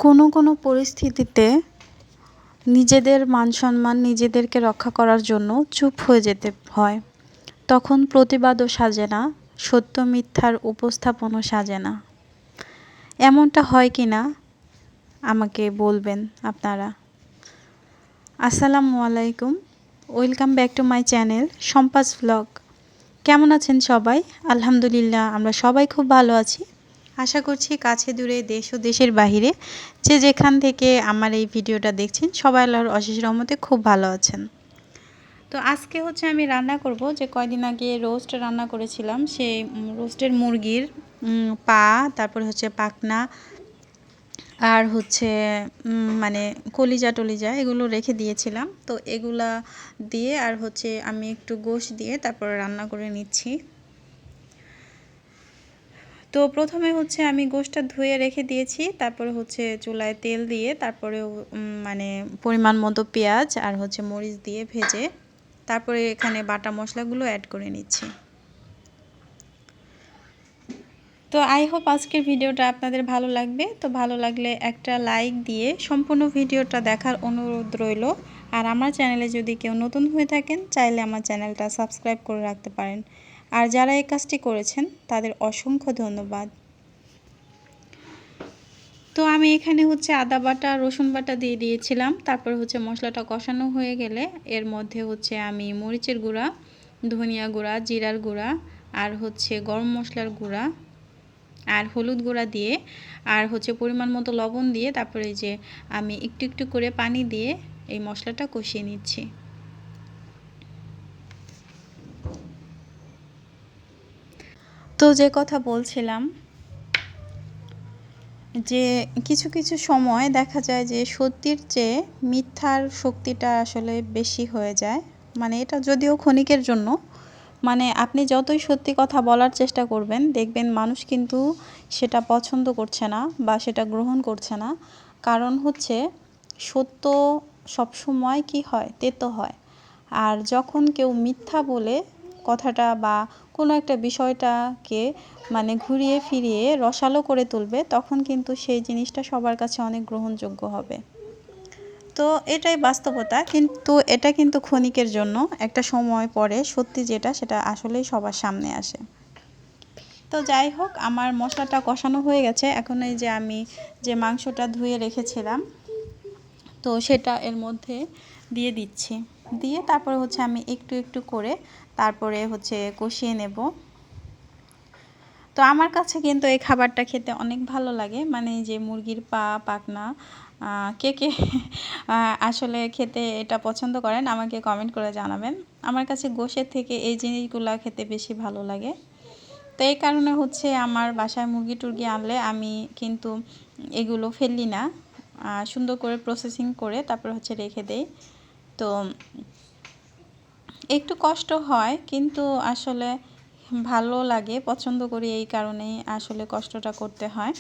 কোনো পরিস্থিতিতে নিজেদের মান-সম্মান নিজেদেরকে রক্ষা করার জন্য চুপ হয়ে যেতে হয়। তখন প্রতিবাদও সাজে না, সত্য মিথ্যার উপস্থাপনও সাজে না। এমনটা হয় কি না আমাকে বলবেন আপনারা। আসসালামু আলাইকুম, welcome back to my channel সম্পাস ভ্লগ। কেমন আছেন সবাই? আলহামদুলিল্লাহ, আমরা সবাই খুব ভালো আছি। আশা করছি কাছে দূরে দেশ ও দেশের বাহিরে যে যেখান থেকে আমার এই ভিডিওটা দেখছেন সবাই আল্লাহর অশেষ রহমতে খুব ভালো আছেন। তো আজকে আমি রান্না করব যে কয়দিন আগে রোস্ট রান্না করেছিলাম, সেই রোস্টের মুরগির পা, তারপরে পাখনা, আর মানে কলিজা টলিজা এগুলো রেখে দিয়েছিলাম। তো এগুলা দিয়ে আর আমি একটু গোশ দিয়ে তারপরে রান্না করে নিচ্ছি। তো প্রথমে আমি গোশটা ধুয়ে রেখে দিয়েছি, তারপরে চুলায় তেল দিয়ে তারপরে মানে পরিমাণ মতো পেঁয়াজ আর মরিচ দিয়ে ভেজে তারপরে এখানে বাটা মশলাগুলো অ্যাড করে নিচ্ছি। তো আই হোপ আজকের ভিডিওটা আপনাদের ভালো লাগবে। তো ভালো লাগলে একটা লাইক দিয়ে সম্পূর্ণ ভিডিওটা দেখার অনুরোধ রইল। আর আমার চ্যানেলে যদি কেউ নতুন হয়ে থাকেন চাইলে আমার চ্যানেলটা সাবস্ক্রাইব করে রাখতে পারেন। আর যারা এই কাজটি করেছেন তাদের অসংখ্য ধন্যবাদ। তো আমি এখানে আদা বাটা রসুন বাটা দিয়ে দিয়েছিলাম। তারপর মশলাটা কষানো হয়ে গেলে এর মধ্যে আমি মরিচের গুঁড়া, ধনিয়া গুঁড়া, জিরার গুঁড়া আর গরম মশলার গুঁড়া আর হলুদ গুঁড়া দিয়ে আর পরিমাণ মতো লবণ দিয়ে তারপরে যে আমি একটু একটু করে পানি দিয়ে এই মশলাটা কষিয়ে নিচ্ছি। তো যে কথা বলছিলাম যে কিছু কিছু সময় দেখা যায় যে সত্যির চেয়ে মিথ্যার শক্তিটা আসলে বেশি হয়ে যায়। মানে এটা যদিও ক্ষণিকের জন্য, মানে আপনি যতই সত্যি কথা বলার চেষ্টা করবেন দেখবেন মানুষ কিন্তু সেটা পছন্দ করছে না বা সেটা গ্রহণ করছে না। কারণ সত্য সবসময় কি হয়, তেতো হয়। আর যখন কেউ মিথ্যা বলে কথাটা বা কোনো একটা বিষয়টাকে মানে ঘুরিয়ে ফিরিয়ে রসালো করে তুলবে, তখন কিন্তু সেই জিনিসটা সবার কাছে অনেক গ্রহণযোগ্য হবে। তো এটাই বাস্তবতা, কিন্তু এটা কিন্তু ক্ষণিকের জন্য, একটা সময় পরে সত্যি যেটা সেটা আসলেই সবার সামনে আসে। তো যাই হোক, আমার মশলাটা কষানো হয়ে গেছে। এখন এই যে আমি যে মাংসটা ধুয়ে রেখেছিলাম তো সেটা এর মধ্যে দিয়ে দিচ্ছি। দিয়ে তারপরে আমি একটু একটু করে তারপরে কষিয়ে নেব। তো আমার কাছে কিন্তু এই খাবারটা খেতে অনেক ভালো লাগে। মানে যে মুরগির পা, পাখনা, কে কে আসলে খেতে এটা পছন্দ করেন আমাকে কমেন্ট করে জানাবেন। আমার কাছে গোশের থেকে এই জিনিসগুলো খেতে বেশি ভালো লাগে। তো এই কারণে আমার বাসায় মুরগি টুরগি আনলে আমি কিন্তু এগুলো ফেললি না, সুন্দর করে প্রসেসিং করে তারপর রেখে দেই। তো একটু কষ্ট হয় কিন্তু আসলে ভালো লাগে, পছন্দ করি, এই কারণেই আসলে কষ্টটা করতে হয়।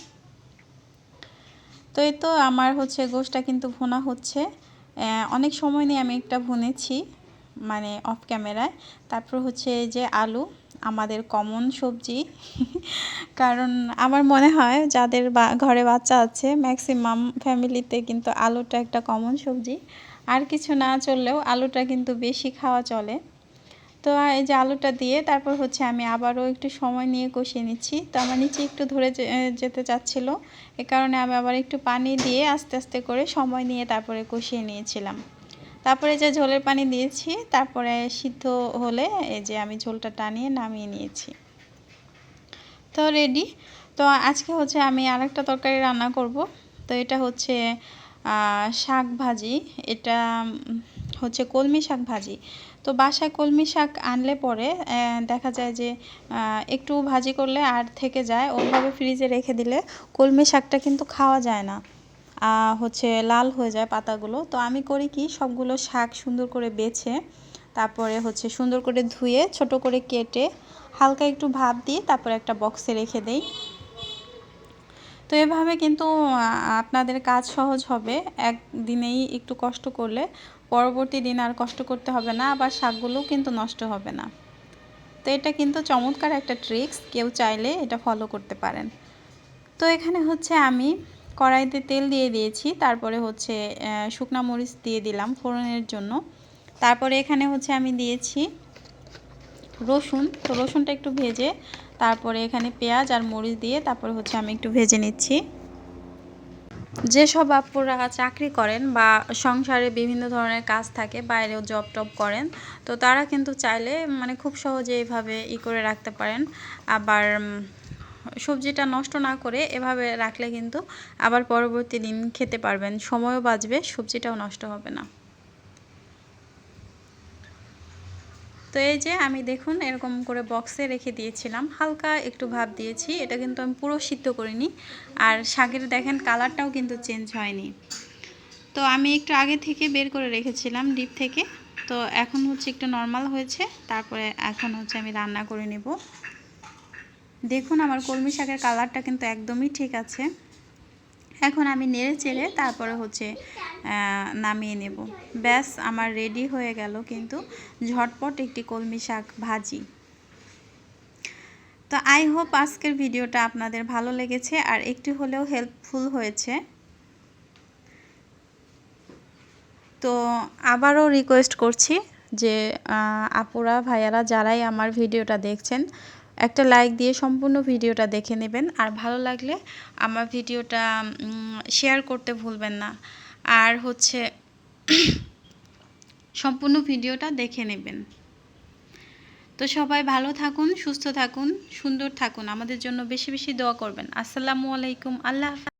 তো এই তো আমার গোশটা কিন্তু ভুনা হচ্ছে। অনেক সময় নিয়ে আমি একটা ভুনেছি মানে অফ ক্যামেরায়। তারপর এই যে আলু, আমাদের কমন সবজি কারণ আমার মনে হয় যাদের ঘরে বাচ্চা আছে ম্যাক্সিমাম ফ্যামিলিতে কিন্তু আলুটা একটা কমন সবজি। আর কিছু না চললেও আলুটা কিন্তু বেশি খাওয়া চলে। তো এই যে আলুটা দিয়ে তারপর আমি আবারও একটু সময় নিয়ে কষিয়ে নিচ্ছি। তো আমার নিচে একটু ধরে যেতে চাচ্ছিলো, এ কারণে আমি আবার একটু পানি দিয়ে আস্তে আস্তে করে সময় নিয়ে তারপরে কষিয়ে নিয়েছিলাম। তারপরে যে ঝোলের পানি দিয়েছি, তারপরে সিদ্ধ হলে এই যে আমি ঝোলটা টানিয়ে নামিয়ে নিয়েছি। তো রেডি। তো আজকে আমি আরেকটা তরকারি রান্না করব। তো এটা শাক ভাজি। এটা কলমি শাক ভাজি। তো বাসায় কলমি শাক আনলে পরে দেখা যায় যে একটু ভাজি করলে আর থেকে যায়, ওইভাবে ফ্রিজে রেখে দিলে কলমি শাকটা কিন্তু খাওয়া যায় না, লাল হয়ে যায় পাতাগুলো। তো আমি করি কি, সবগুলো শাক সুন্দর করে বেছে তারপরে সুন্দর করে ধুয়ে ছোট করে কেটে হালকা একটু ভাপ দিয়ে তারপরে একটা বক্সে রেখে দেই। তো এভাবে কিন্তু আপনাদের কাজ সহজ হবে। একদিনেই একটু কষ্ট করলে পরবর্তী দিন আর কষ্ট করতে হবে না, আবার শাকগুলোও কিন্তু নষ্ট হবে না। তো এটা কিন্তু চমৎকার একটা ট্রিক্স, কেউ চাইলে এটা ফলো করতে পারেন। তো এখানে আমি কড়াইতে তেল দিয়ে দিয়েছি, তারপরে হচ্ছে শুকনা মরিচ দিয়ে দিলাম ফোড়নের জন্য। তারপরে এখানে হচ্ছে আমি দিয়েছি রসুন, তো রসুনটা একটু ভেজে তারপরে এখানে পেঁয়াজ আর মরিচ দিয়ে তারপরে হচ্ছে আমি একটু ভেজে নিচ্ছি। যেসব আপুরা চাকরি করেন বা সংসারে বিভিন্ন ধরনের কাজ থাকে, বাইরেও জব টব করেন, তো তারা কিন্তু চাইলে মানে খুব সহজে এইভাবে করে রাখতে পারেন। আবার সবজিটা নষ্ট না করে এভাবে রাখলে কিন্তু আবার পরবর্তী দিন খেতে পারবেন, সময়ও বাঁচবে, সবজিটাও নষ্ট হবে না। তো এই যে আমি দেখুন এরকম করে বক্সে রেখে দিয়েছিলাম, হালকা একটু ভাপ দিয়েছি, এটা কিন্তু আমি পুরো সিদ্ধ করিনি। আর শাকের দেখেন কালারটাও কিন্তু চেঞ্জ হয়নি। তো আমি একটু আগে থেকে বের করে রেখেছিলাম ডিপ থেকে, তো এখন হচ্ছে একটু নর্মাল হয়েছে। তারপরে এখন হচ্ছে আমি রান্না করে নেব। দেখুন আমার কলমি শাকের কালারটা কিন্তু একদমই ঠিক আছে। এখন আমি নেড়ে চেড়ে তারপরে হচ্ছে নামিয়ে নেব। ব্যাস আমার রেডি হয়ে গেল কিন্তু ঝটপট একটি কলমি শাক ভাজি। তো আই হোপ আজকের ভিডিওটা আপনাদের ভালো লেগেছে আর একটু হলেও হেল্পফুল হয়েছে। তো আবারও রিকোয়েস্ট করছি যে আপুরা ভাইয়ারা যারাই আমার ভিডিওটা দেখছেন, একটা লাইক দিয়ে সম্পূর্ণ ভিডিওটা দেখে নেবেন। আর ভালো লাগলে আমার ভিডিওটা শেয়ার করতে ভুলবেন না। আর হচ্ছে সম্পূর্ণ ভিডিওটা দেখে নেবেন। তো সবাই ভালো থাকুন, সুস্থ থাকুন, সুন্দর থাকুন, আমাদের জন্য বেশি বেশি দোয়া করবেন। আসসালামু আলাইকুম, আল্লাহ হাফেজ।